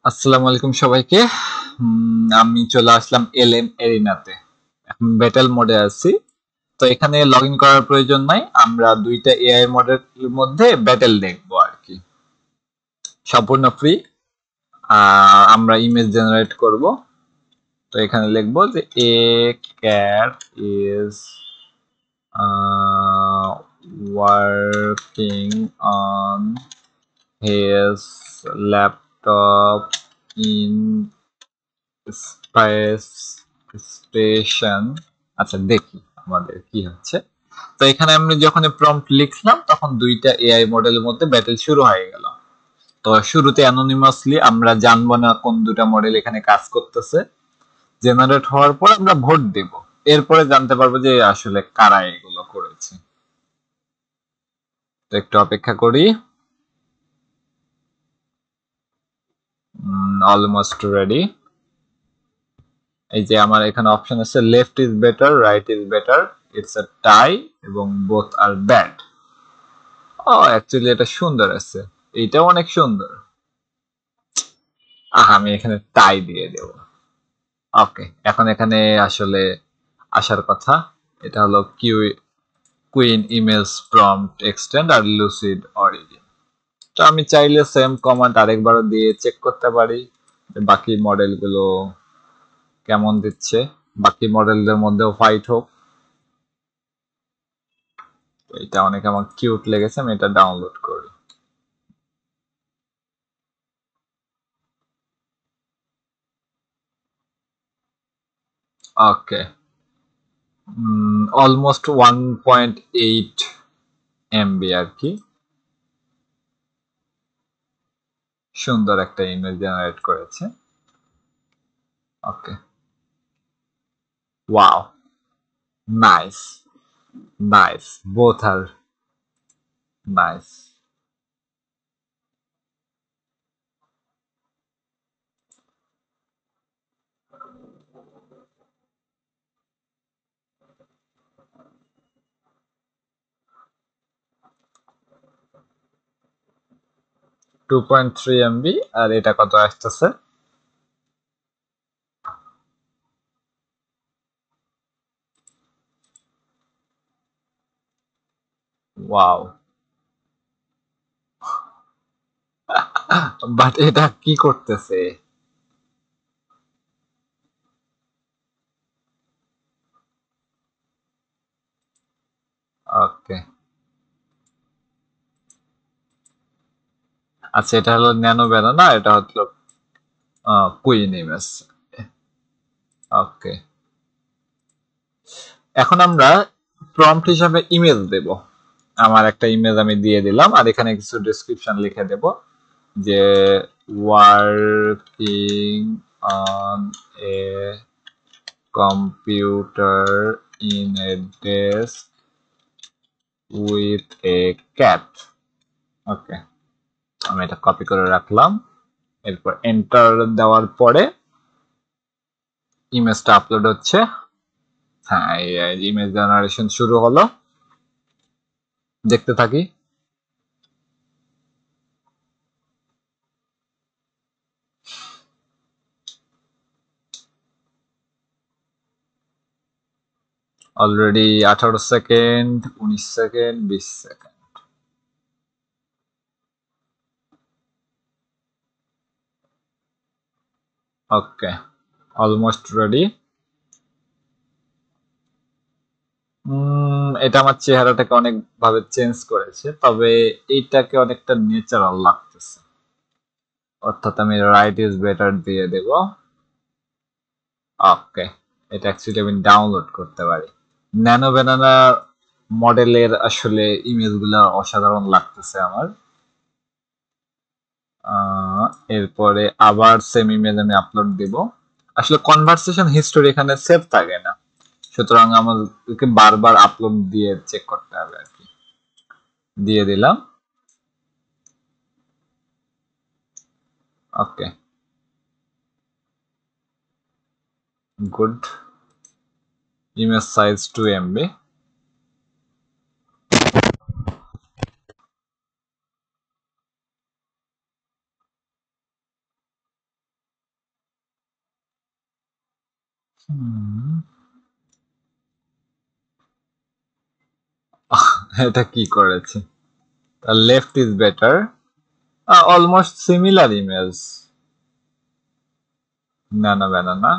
আসসালামু আলাইকুম সবাইকে। আমি চলে আসলাম এলএম এরিনাতে। এখন ব্যাটেল মোডে আছি। তো এখানে লগ ইন করার প্রয়োজন নাই, আমরা দুইটা এআই মোডের মধ্যে ব্যাটেল দেখবো আর কি। সম্পূর্ণ ফ্রি। আমরা ইমেজ জেনারেট করব। তো এখানে লিখবো যে এ cat is working on his laptop in space station. আচ্ছা, দেখি আমাদের কি হচ্ছে। তো এখানে আমি যখন প্রম্পট লিখলাম তখন দুইটা এআই মডেলের মধ্যে ব্যাটেল শুরু হয়ে গেল। তো শুরুতে অ্যানোনিমাসলি আমরা জানবো না কোন দুটা মডেল এখানে কাজ করতেছে। জেনারেট হওয়ার পর আমরা ভোট দেব, এরপরে জানতে পারবো যে আসলে কারা এগুলো করেছে। তো একটু অপেক্ষা করি। Almost ready. এই যে আমার এখানে অপশন আছে left is better, right is better, it's a tie এবং both are bad. Oh actually এটা সুন্দর আছে, এইটাও অনেক সুন্দর। আমি এখানে টাই দিয়ে দেব। ওকে, এখন এখানে আসলে আসার কথা। এটা হলো কুইন ইমেজ প্রম্পট এক্সটেন্ড আর লুসিড অরিজিন। তো আমি চাইলে সেম কমান্ড আরেকবার দিয়ে চেক করতে পারি যে বাকি মডেলগুলো কেমন দিচ্ছে, বাকি মডেলদের মধ্যেও ফাইট হোক। এটা অনেক আমার কিউট লেগেছে, আমি এটা ডাউনলোড করি। ওকে, অলমোস্ট 1.8 এমবি আর কি। সুন্দর একটা ইমেজ জেনারেট করেছে। ওকে, ওয়াও, নাইস নাইস, বোথ আর নাইস। 2.3 এমবি। আর এটা কত আসতেছে? ওয়াও, বাট এটা কি করতেছে? ওকে, আচ্ছা, এটা হলো ন্যানো ব্যানানা, এটা হলো কুইন ইমেজ। ওকে, এখন আমরা প্রম্পট হিসাবে ইমেজ দেব। আমার একটা ইমেজ আমি দিয়ে দিলাম, আর এখানে কিছু ডেসক্রিপশন লিখে দেব যে working on a computer in a desk with a cat. Okay, আমি এটা কপি করে রাখলাম। এরপর এন্টার দেওয়ার পরে ইমেজটা আপলোড হচ্ছে। হ্যাঁ, ইমেজ জেনারেশন শুরু হলো, দেখতে থাকি। Already 18 second, 19 second, 20 second. Okay, almost ready. এটা আমার চেহারাটাকে অনেক ভাবে চেঞ্জ করেছে, তবে এইটাকে অনেকটা ন্যাচারাল লাগতেছে। অর্থাৎ আমি রাইট ইজ বেটার দিয়ে দেব। ওকে, এটা অ্যাকচুয়ালি আমি ডাউনলোড করতে পারি। ন্যানো ব্যানানা মডেলের আসলে ইমেজগুলো অসাধারণ লাগতেছে আমার। এরপরে আবার সেম ইমেজ আমি আপলোড দিব। আসলে কনভারসেশন হিস্টোরি এখানে সেভ থাকে না, সুতরাং আমাদেরকে বারবার আপলোড দিয়ে চেক করতে হবে আর কি। দিয়ে দিলাম। ওকে, গুড। Image size 2 MB. এটা কি করেছে? Left is better, almost similar image. না না ব্যানানা,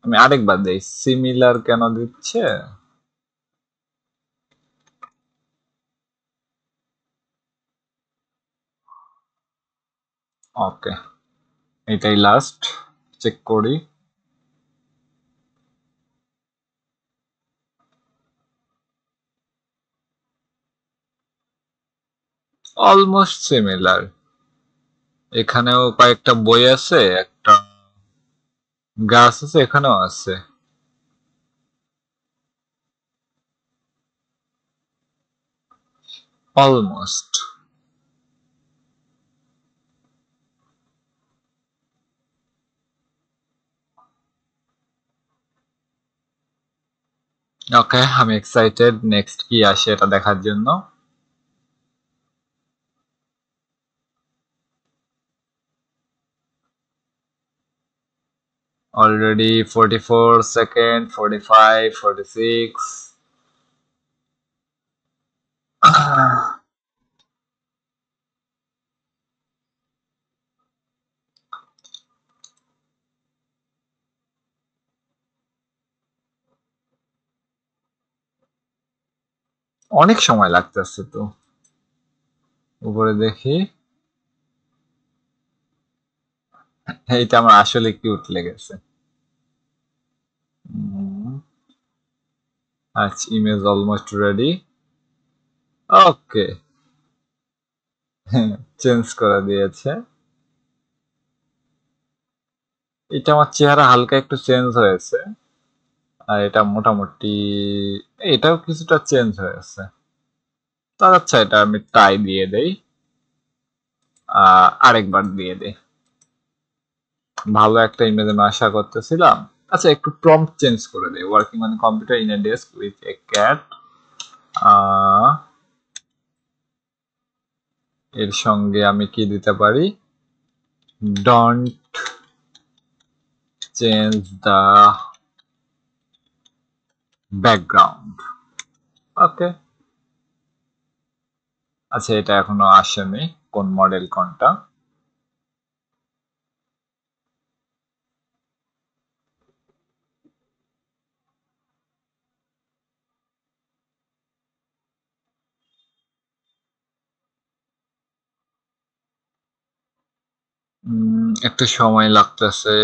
আমি আরেকবার দেই, সিমিলার কেন দিচ্ছে? ওকে, এটাই লাস্ট, চেক করি। Almost similar. এখানেও কয়েকটা বই আছে, একটা গাছ আছে, এখানেও আছে। অলমোস্ট। ওকে, আমি এক্সাইটেড নেক্সট কি আসে এটা দেখার জন্য। Already 44 second, 45, 46। অনেক সময় লাগতেছে তো। উপরে দেখি, এইটা আমার আসলে কিউট লেগেছে। আচ্ছা, ইমেজ অলমোস্ট রেডি। ওকে, চেঞ্জ করে দিয়েছে। এটা আমার চেহারা হালকা একটু চেঞ্জ হয়েছে, আর এটা মোটামুটি এটাও কিছুটা চেঞ্জ হয়েছে। তো আচ্ছা, এটা আমি টাই দিয়ে দেই, আরেকবার দিয়ে দেই। ভালো একটা ইমেজ আমি আশা করতেছিলাম। আচ্ছা, একটু প্রম্পট চেঞ্জ করে দেই। Working on computer in a desk with a cat, এর সঙ্গে আমি কি দিতে পারি? Don't change the background. Okay, আচ্ছা, এটা এখনো আসেনি, কোন মডেল কোনটা। একটু সময় লাগতেছে।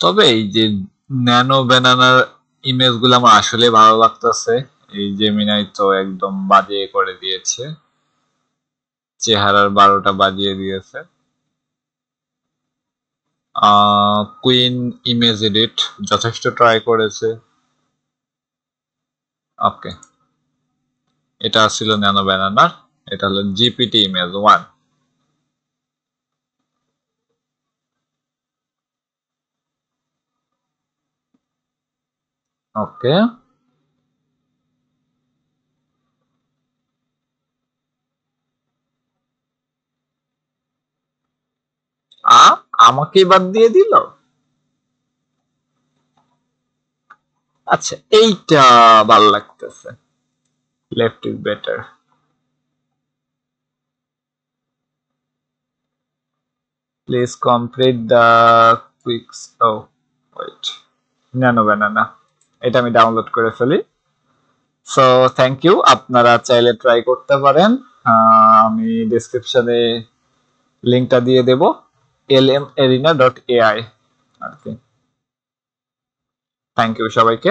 তবে এই যে ন্যানো ব্যানানার ইমেজ গুলো আমার আসলে ভালো লাগতেছে। এই জেমিনাই তো একদম বাজে করে দিয়েছে, চেহারার 12টা বাজিয়ে দিয়েছে। কুইন ইমেজ এডিট যথেষ্ট ট্রাই করেছে। ওকে, এটা ছিল ন্যানো ব্যানানার, এটা হলো জিপিটি ইমেজ 1। ওকে, আমাকেই বাদ দিয়ে দিল। আচ্ছা, এইটা ভালো লাগতেছে, left is better. Please complete the quiz. Oh wait, nano banana, এটা আমি ডাউনলোড করে ফেলি। সো থ্যাংক ইউ, আপনারা চাইলে ট্রাই করতে পারেন। আমি ডেসক্রিপশনে লিঙ্কটা দিয়ে দেব, lmarena.ai আর কি। থ্যাংক ইউ সবাইকে।